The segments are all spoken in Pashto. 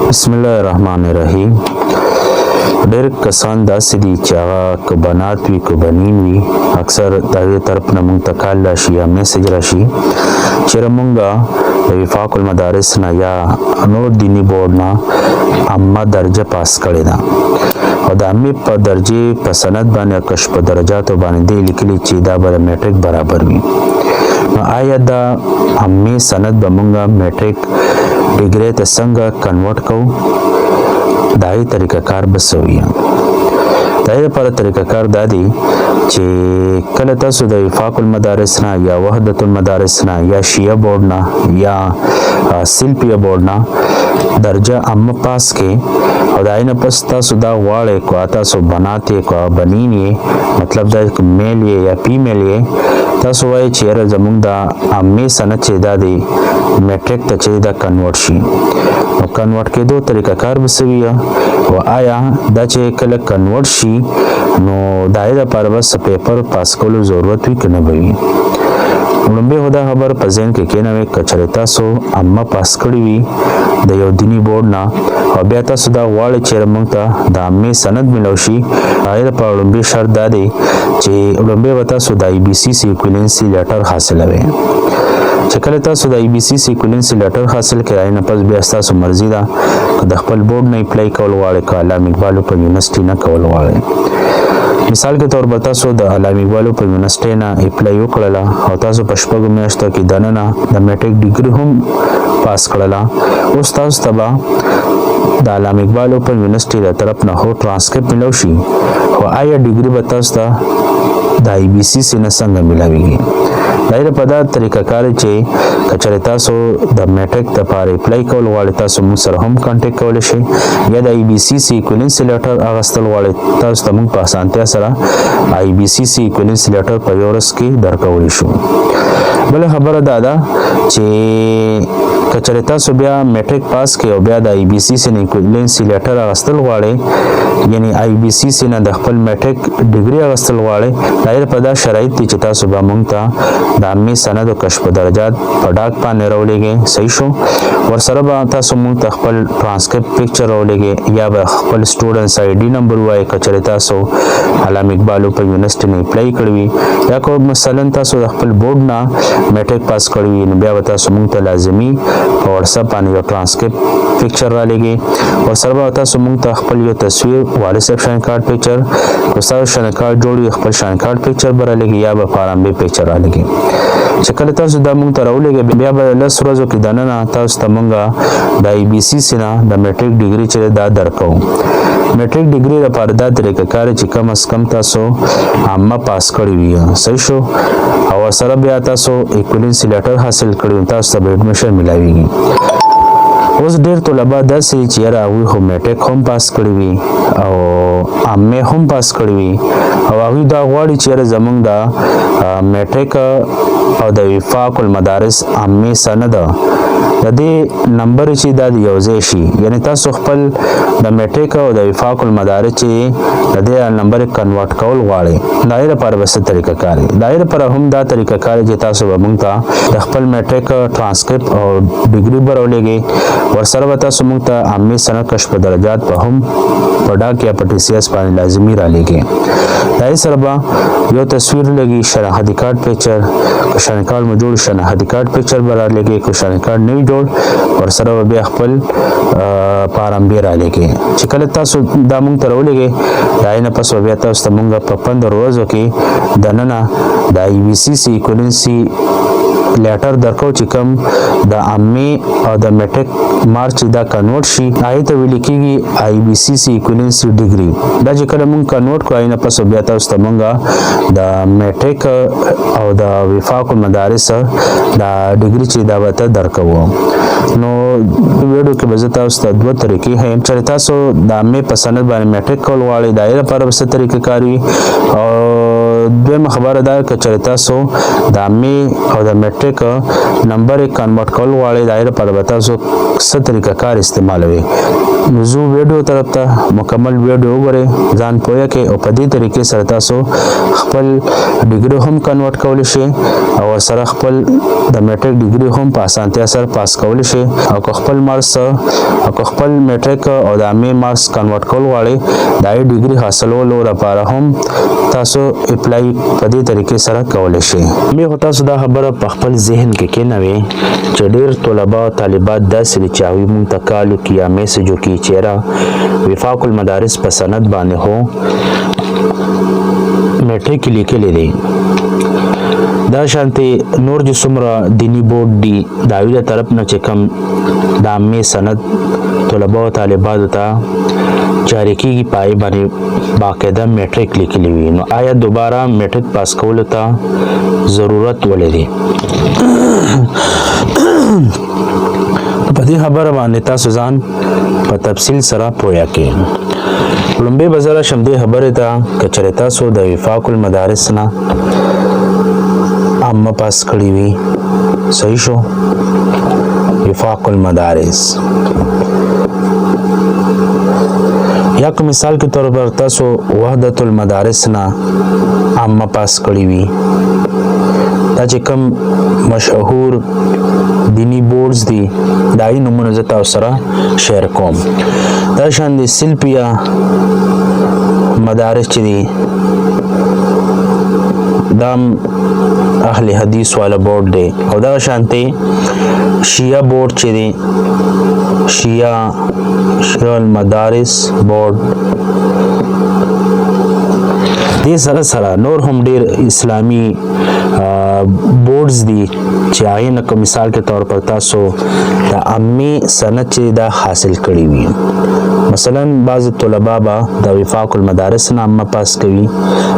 بسم الله الرحمن الرحیم. ډېر کسان داسې دي چې هغه که بنات وي که بنین وي اکثر د هغې طرف نه مونږ ته کال راشي یا میسج راشي چېرې مونږ د وفاق المدارس نه یا نور دیني بورډ نه عامه درجه پاس کړې ده او د عامې په درجې په سند باندې کش په درجاتو باندې دی لیکلي چې دا به د میټریک برابر وي. نو آیا دا عامې سند به مونږ میټریک ډیګرۍ ته څنګه کنورټ کوو؟ د هغې طریقه کار به څه وي؟ د هغې لپاره طریقه کار دا دی چې کله تاسو د وفاق المدارس نه یا وحدت المدارس نه یا شیعه بورډ نه یا سلپیه بورډ نه درجه عامه پاس کې او د هغې نه پس تاسو دا غواړئ که تاسو بنات یې که بنین یې مطلب دا که میل یې یا فیمیل یې تاسو وایئ چې یاره زموږ د عامې سند چې دا دی میټریک ته چې دا کنورټ شي نو کنورټ کېدو طریقه کار به څه وي او آیا دا چې کله کنورټ شي نو د هغې لپاره به څه پیپر پاس کولو ضرورت وي که نه به وي؟ لومبی خو دا خبر په ذهن کې کېنوئ که چېرې تاسو عامه پاس کړي وي د یو دیني بورډ نه او بیا تاسو دا غواړئ چې موږ ته د عامې سند میلاو شي هغې لپاره لومبی شرط دا دی چې لومبی به تاسو د ای بي سي سیکولینسي لیټر حاصلوئ. چې کله تاسو د ای بي سي سیکولینسي لیټر حاصل کړئ هغې نه پس بیا ستاسو مرضي ده که د خپل بورډ نه اپلای کول غواړئ که علامه اقبال په یونیورسټي نه کول غواړئ. مثال کے طور پر تاسو د علامه اقبال په یونیورسټۍ نه اپلای وکړله او تاسو په شپږو میاشتو کې دننه د میټریک ډیګري هم پاس کړله اوس تاسو ته به د علامه اقبال په یونیورسټۍ له طرف نه هو ټرانسکریپټ میلاو شي خو آیا ډیګري به تاسو ته د ای بي سي سي نه څنګه میلاویږي؟ د هغې په دا طریقه کار چې که چېرې تاسو د میټریک دپاره اپلای کول غواړئ تاسو موږ سره هم کانټیکټ کولی شئ یا د ای بي سي سیکولینسي لیټر اخیستل غواړئ تاسو ته موږ په اسانتیا سره ای بي سي سیکولینسي لیټر په یو ورځ کې درکولی شو. بله خبره دا ده چې که چېرې تاسو بیا میټریک پاس کړئ او بیا د ای بي سي سیکولینسي لیټر اخیستل غواړئ یعنې ای بي سي سي نه د خپل میټریک ډیګري اخیستل غواړئ د هغې په دا شرایط دي چې تاسو به موږ ته د عامې سند او کشف درجات په ډاک باندې راولېږئ. صحیح شو؟ ورسره به تاسو موږ ته خپل ټرانسکریپټ پکچر راولېږئ یا به خپل سټوډنټس آی ډي نمبر ووایئ که چېرې تاسو علامه اقبال په یونیورسټۍ نه اپلای کړي وي یا که مثلا تاسو د خپل بورډ نه میټریک پاس کړی وي نو بیا به تاسو موږ ته لازمي په وټساپ باندې یو ټرانسکریپټ پکچر رالیږئ. ورسره به تاسو موږ ته خپل یو تصویر والد صاحب شاین کارډ پکچر که ستاسو شاین کارډ جوړ وي خپل شاین کارډ پکچر به رالیږئ یا به فارم بې پکچر رالیږئ. چې کله تاسو دا موږ ته راولېږئ بیا به 10 ورځو کې دننه تاسو ته موږ د ای بي سي سي نه د میټریک ډیګري چې دا درکوو. میټریک ډیګري لپاره دا طریقه کار چې کم از کم تاسو عامه پاس کړي وي. صحیح شو؟ او ورسره بیا تاسو ایکولینسي لیټر حاصل کړي وي تاسو ته به ایډمیشن میلاویږي. اوس ډېر طلبه داسې چې یاره هغوی خو میټریک هم پاس کړي وي او عامې هم پاس کړي وي او هغوی دا غواړي چې یاره زموږ د میټریک او د وفاق المدارس عامې سند د دې نمبر چې دا د یو ځای شي یعنې تاسو خپل د میټریک او د وفاق المدارس چې د دې نمبر کنورټ کول غواړئ د هغې لپاره به څه طریقه کار دی؟ د هغې لپاره هم دا طریقه کار چې تاسو به موږ ته د خپل میټریک ټرانسکریپټ او ډیګري به راولېږئ ورسره به تاسو موږ ته عامې سند کشف درجات به هم په ډاک یا په ټي سی ایس باندې لازمي رالیږئ. د هغې سره به یو تصویر لګي شناختی کارډ پکچر که شناختی کارډ مو جوړ شناختی کارډ پکچر به رالیږئ که شناختی کارډ نه وي جوړ ورسره به بیا خپل فارم بې رالیږئ. چې کله تاسو دا موږ ته راولېږئ د هغې نه پس به بیا تاسو ته موږ په 15 ورځو کې دننه د ای بي سي سیکولینسي لیټر درکو چې کوم د عامې او د میټریک مارچ دا کنورټ شي هغې ته ویل کېږي ای بي سي سیکولینسي ډیګري. دا چې کله موږ کنورټ کړو هغې نه پس بیا تاسو ته موږ د میټریک او د وفاق المدارس دا ډیګري چې دا به ته درکوو. نو ویډیو کې به زه تاسو ته 2 طریقې ښیم چې تاسو د عامې په سند باندې میټریک کول غواړئ د هغې لپاره به څه طریقه کار وي او دویمه خبره دا که چېرې تاسو د عامې او د میټریک نمبر کنورټ کول غواړئ د هغې لپاره به تاسو څه طریقه کار استعمالوئ. زو ویډیو طرف ته مکمل ویډیو وګورئ، ځان پوهه کې او په دې طریقې سره تاسو خپل ډیګري هم کنورټ کولی شئ او سره خپل د میټریک ډیګري هم په اسانتیا سره پاس کولی شئ. او که خپل مارکس او که خپل میټریک او د امې مارکس کنورټ کول غواړئ، د ای ډیګري حاصلولو لپاره هم تاسو اپلای په دې طریقې سره کولی شئ. مې خو تاسو دا خبره په خپل ذهن کې کېنوئ چې ډېر طلبه او طالبات داسې دي چې هغوی مونږ ته کال وکړي یا میسج وکړي چې یاره وفاق المدارس په سند باندې خو میټریک لیکلی دی. دا شانتې نور چې څومره دیني بورډ دي د هغوی له طرف نه چې کوم د امې سند طلبه او طالباتو ته جاری کېږي، په هغې باندې باقاعده میټریک لیکلی وي، نو آیا دوباره میټریک پاس کولو ته ضرورت ولې دی؟ په دې خبره باندې تاسو ځان په تفصیل سره پوهه کړئ. لومبۍ به زه راشم دې خبرې ته که چېرې تاسو د وفاق المدارس نه امه پاس کړي وي، صحیح شو، وفاق المدارس یا که مثال کے طور پر تاسو وحدت المدارس نه امه پاس کړي وي، دا چې کوم مشهور دینی بورډز دي د هغې نومونه زه تاسو سره شیر کوم. دا شان د سلپیا مدارس چې دي دا اهل حدیث والا بورډ دی، او دا شانتې شیعه بورډ چې دی شیعه المدارس بورډ، دې سره سره نور هم ډېر اسلامي بورډز دي چې هغې نه که مثال کے طور پر تاسو د امې سند چې دا حاصل کړي وي. مثلا بعض طلبا به د وفاق المدارس نه امه پاس کوي،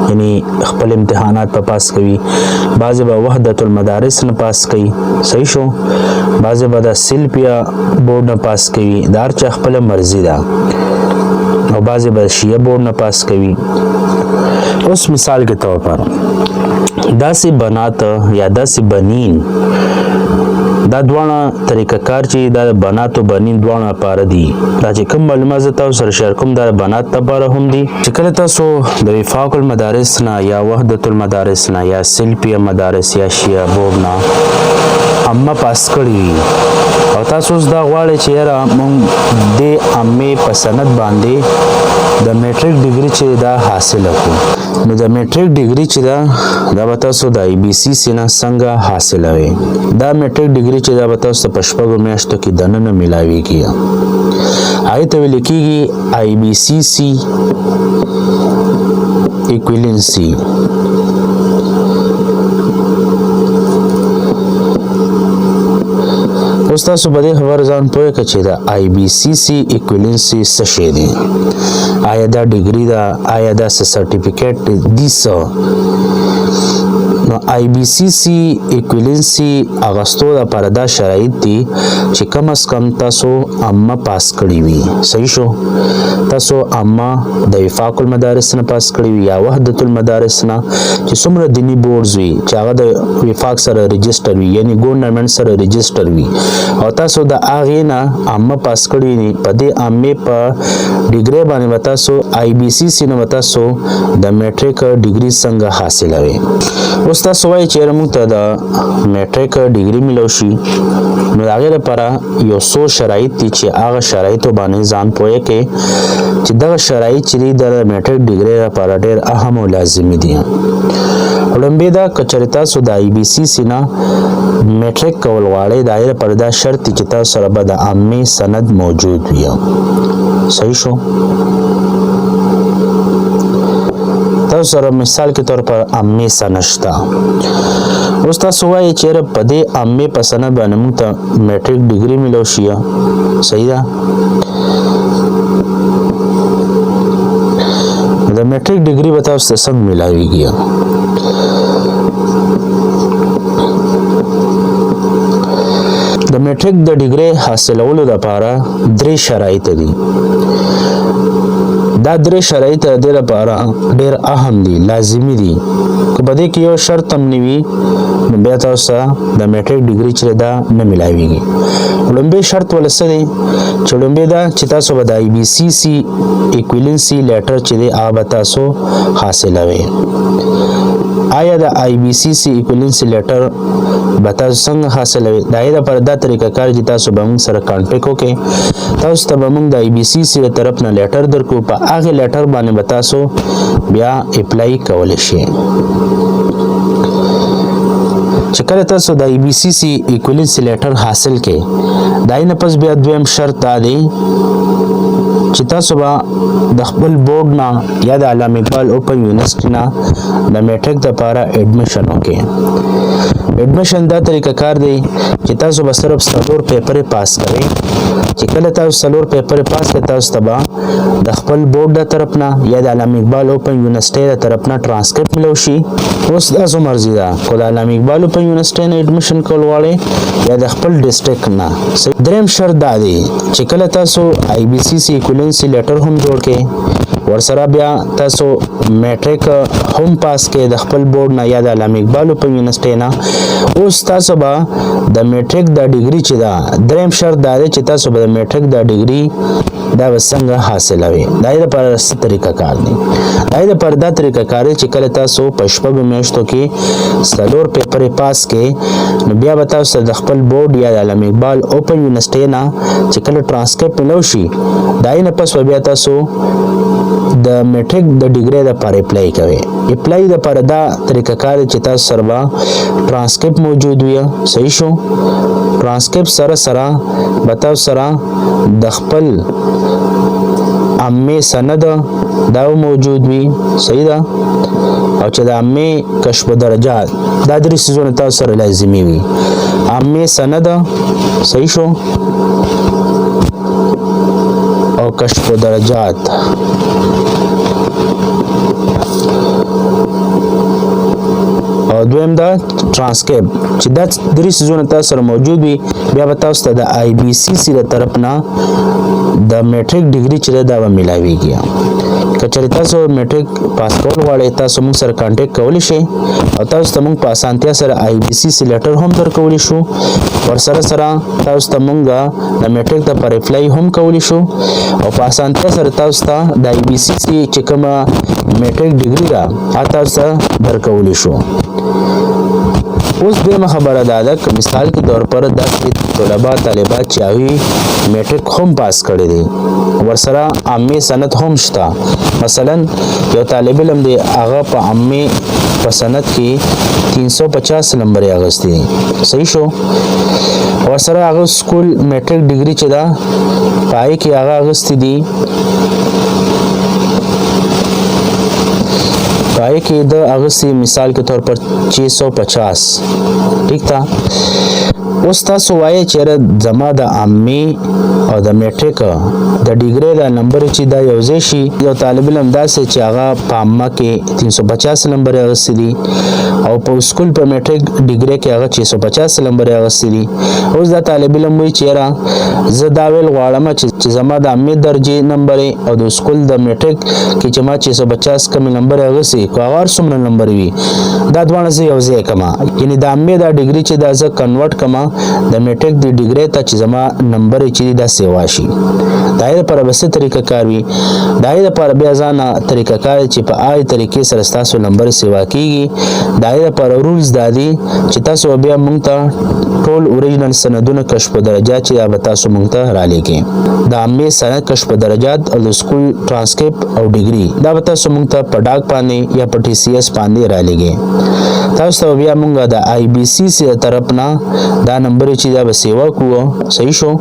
یعنی خپل امتحانات په پاس کوي، بعضې به وحدت المدارس نه پاس کوي، صحیح شو، بعضې به د سلپیا بورډ نه پاس کوي، د هر چا خپله مرضي ده، او بعضې به شیعه بورډ نه پاس کوي. اوس مثال کے طور پر داسې بنات یا داسې بنین، دا دواړه طریقه کار چې دا بنات او بنین دواړه لپاره دي. دا چې کوم معلومات زه تاسو سره شیر کوم دا بنات لپاره هم دي. چې کله تاسو د وفاق المدارس نه یا وحدت المدارس نه یا سلپیا مدارس یا شیعه بورډ نه امه پاس کړي وي او تاسو اوس دا غواړئ چې یاره موږ دې امې په سند باندې د میټریک ډیګري چې دا حاصله کړو، نو د میټریک ډیګري چې دا به تاسو د ای بي سی سي نه څنګه حاصلوئ؟ دا میټریک ډیګري چې دا به تاسو ته په شپږو میاشتو کې دننه میلاویږي. هغې ته ویل کېږي ای بي سی سي ایکویلنسي. اوس تاسو په دې خبره ځان پوه کړئ چې د آی بي سی سی ایکویلنسي څه شی دی؟ آیا دا ډیګري ده؟ آیا دا څه سرټیفیکیټ دی؟ څه نو آی بي سی سی ایکویلنسي اغوستو لپاره دا شرایط دي چې کم از کم تاسو امه پاس کړي وي، صحیح شو، تاسو امه د وفاق المدارس نه پاس کړي وي یا وحدت المدارس نه چې څومره دیني بورډز وي چې هغه د وفاق سره رجسټر وي، یعنی ګورنمنټ سره رجسټر وي، او تاسو د هغې نه امه پاس کړي وي. په دې امې په ډیګري باندې به تاسو آی بي سی سی نه به تاسو د میټریک ډیګري څنګه حاصلوئ؟ اوس تاسو وایئ چې یاره موږ ته د میټریک ډیګري میلو شي، نو د هغې لپاره یو څو شرایط دي چې هغه شرایطو باندې ځان پوهه کړئ چې دغه شرایط چې دي د میټریک ډیګري لپاره ډېر اهم او لازمي دي. لومبۍ دا که چېرې تاسو د آی بي سی سی نه میټریک کول غواړئ، د هغې لپاره دا شرط دی چې تاسو سره به د امې سند موجود وي، صحیح شو. تاسو سره مثال کے طور پر امې سند شته، اوس تاسو وایئ چې یاره په دې امې په سند باندې موږ ته میټریک ډیګري میلو شي، صحیح ده. د میټریک ډیګري به تاسو ته څنګه میلاویږي؟ د میټریک د ډیګري حاصلولو لپاره درې شرایط دي. دا درې شرایط د دې لپاره ډېر اهم دي، لازمي دي. که په دې کې یو شرط هم نه وي نو بیا تاسو د میټریک ډیګري چې دا نه ملاویږي. لومبی شرط ول څه دی؟ چې لومبی دا چې تاسو به د آی بي سی سی ایکویلنسي لیټر چې دی هغه به تاسو حاصلوئ. آیا د آی بي سی سی ایکویلنسي لیټر به تاسو څنګه حاصلوئ؟ د هغې لپاره دا طریقه کار چې تاسو به موږ سره کانټیکټ وکړئ. تاسو ته به موږ د آی بي سی سی له طرف نه لیټر درکړو، په هغې لیټر باندې به تاسو بیا اپلای کولی شئ. چې کله تاسو د آی بي سی سی ایکویلنسي لیټر حاصل کړئ، د هغې نه پس بیا دویم شرط دا دی چې تاسو به د خپل بورډ نه یا د علامه اقبال اوپن یونیورسټي نه د میټریک دپاره ایډمیشن وکړئ. ایډمیشن دا طریقه کار دی چې تاسو به صرف 4 پیپرې پاس کوئ. چې کله تاسو 4 پیپرې پاس کړئ، تاسو ته به د خپل بورډ د طرف نه یا د علامه اقبال اوپن یونیورسټي د طرف نه ټرانسکریپټ ملو شي. اوس تاسو مرضي ده که د علامه اقبال اوپن یونیورسټي نه ایډمیشن کول غواړئ یا د خپل ډسټریکټ نه. دریم شرط دا دی چې کله تاسو آی بي سی سی ایکویلنسي لیټر هم جوړ کړئ، ورسره بیا تاسو میټریک هم پاس کړئ د خپل بورډ نه یا د علامه اقبال اوپن یونیورسټي نه. اوس تاسو به د میټریک د ډیګري چې ده، دریم شرط دا دی چې تاسو به د میټریک د ډیګري دا به څنګه حاصلوئ. د هغې لپاره څه طریقه کار دی؟ د هغې لپاره دا طریقه کار دی چې کله تاسو په 6 میاشتو کې 4 پیپرې پاس کړئ، نو بیا به تاسو د خپل بورډ یا د علامه اقبال اوپن یونیورسټي نه چې کله ټرانسکریپټ ملو شي، د هغې نه پس به بیا تاسو د میټریک د ډیګري دپاره اپلای کوئ. اپلای دپاره دا طریقه کار دی چې تاسو سره به ټرانسکریپټ موجود وي. صحیح شو؟ ټرانسکریپټ سره سره به تاسو سره د خپل عامې سند دا موجود وي. صحیح ده؟ او چې د عامې کشف درجات دا 3 څیزونه تاسو سره لازمي وي. عامې سند، صحیح شو، او کشف درجات. او دویم دا ټرانسکریپټ چې دا 3 څیزونه تاسو سره موجود وي، بیا به تاسو ته د آی بي سی سی له طرف نه د میټریک ډیګري چې دا به ملاویږي. که چېرې تاسو میټریک پاس کول غواړئ، تاسو موږ سره کانټیکټ کولی شئ او تاسو ته موږ په اسانتیا سره آی بي سی سی لیټر هم درکولی شو. ورسره سره تاسو ته موږ د میټریک دپاره اپلای هم کولی شو او په اسانتیا سره تاسو ته د آی بي سی سی چې کومه میټریک ډیګري ده هغه تاسو ته درکولی شو. اوس دویمه خبره دا ده که مثال کې طور پر داسې طالبات چې هغوی میټریک هم پاس کړی دی، ورسره عامې سند هم شته. مثلا یو طالب علم دی، هغه په عامې په سند کې 350 نمبر یې اخیستی دی. صحیح شو؟ ورسره هغه سکول میټریک ډیګري چې ده په هغې کې هغه اخیستی دي پای کې د اغسطی مثال کے طور پر 650. ٹھیک تھا؟ اوس تاسو وایي چې زما د عامې او د میټریک د ډیګري د نمبر چې دا یو ځای شي. یو طالب علم داسې چې هغه په عامه کې 350 نمبر یې اخیستی دي او په سکول په میټریک ډیګري کې هغه 650 نمبر یې اخیستی دي. اوس دا طالب علم وایي چې یاره زه دا ویل غواړم چې زما د عامې درجې نمبر او د سکول د میټریک کې چې ما 650 کم نمبر یې اخیستی، که هغه هر څومره نمبر وي دا دواړه زه یو ځای کړم، یعنې د عامې دا ډیګري چې دا زه کنورټ کړم د میټریک د ډیګري ته چې زما نمبر چې دی دا سیوا شي. د هغې لپاره به څه طریقه کار وي؟ د هغې لپاره بیا ځانه طریقه کار چې په هغې طریقې سره ستاسو نمبر سیوا کېږي. د هغې لپاره رولز دا دي چې تاسو بیا موږ ته ټول اوریجنل سندونه کشف درجات چې دا به تاسو موږ ته رالیږئ. د عامې سند کشف درجات او د سکول ټرانسکریپټ او ډیګري دا به تاسو موږ ته په ډاک باندې یا په ټي سی ایس باندې رالیږئ. تاسو ته بیا موږ د آی بي سی سی طرف نه دا نمبر چې دا به سیوا کوو. صحیح شو؟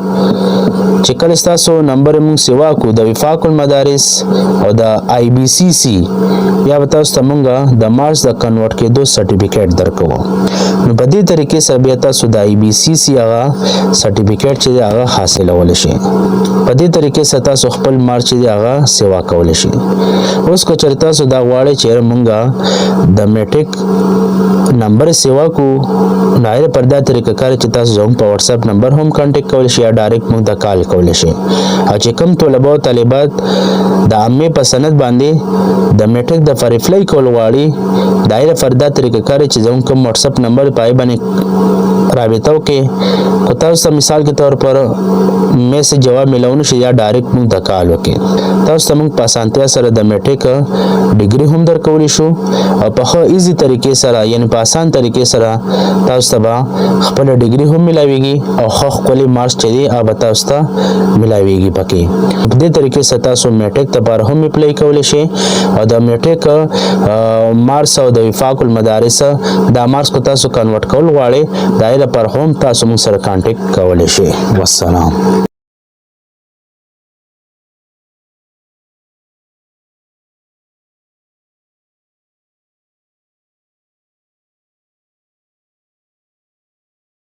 چې کله ستاسو نمبر موږ سیوا کوو د وفاق المدارس او د آی بي سی سی، بیا به تاسو ته موږ د مارکس د کنورټ کېدو سرټیفیکیټ درکوو. نو په دې طریقې سره بیا تاسو د آی بي سی سی هغه سرټیفیکیټ چې دی هغه حاصلولی شئ. په دې طریقې سره تاسو خپل مارکس چې دی هغه سیوا کولی شئ. اوس که چېرې تاسو دا غواړئ چې موږ د میټریک نمبر سیوا کو دایره پر دا طریقه کار چې تاسو زموږ په واتس اپ نمبر هم کانټیکټ کولی شئ یا ډایرکټ موږ ته کال کولی شئ. او چې کوم طلبه او طالبات د عامې په سند باندې د میټرک د فریفلای کول غواړي دایره پر دا طریقه کار چې زموږ کوم واتس اپ نمبر پای باندې رابطه وکړي. کو تاسو ته مثال کے طور پر میسج جواب ملونه شي یا ډایرکټ موږ ته کال وکړي. تاسو ته موږ په اسانتیا سره د میټرک ډیګري هم درکولی شو او په ښه ایزي طریقې سره یعنی په آسان طریقې سره تاسو ته به خپل ډیګري هم ملاویږي او ښه ښکلي مارکس چې دي هغه تاسو ته ملاویږي پکې. په دې طریقې سره تاسو میټرک لپاره هم اپلای کولی شئ او د میټرک مارکس او د وفاق المدارس دا مارکس کو تاسو کنورټ کول غواړئ دا لپاره هم تاسو موږ سره کانټیکټ کولی شئ. والسلام.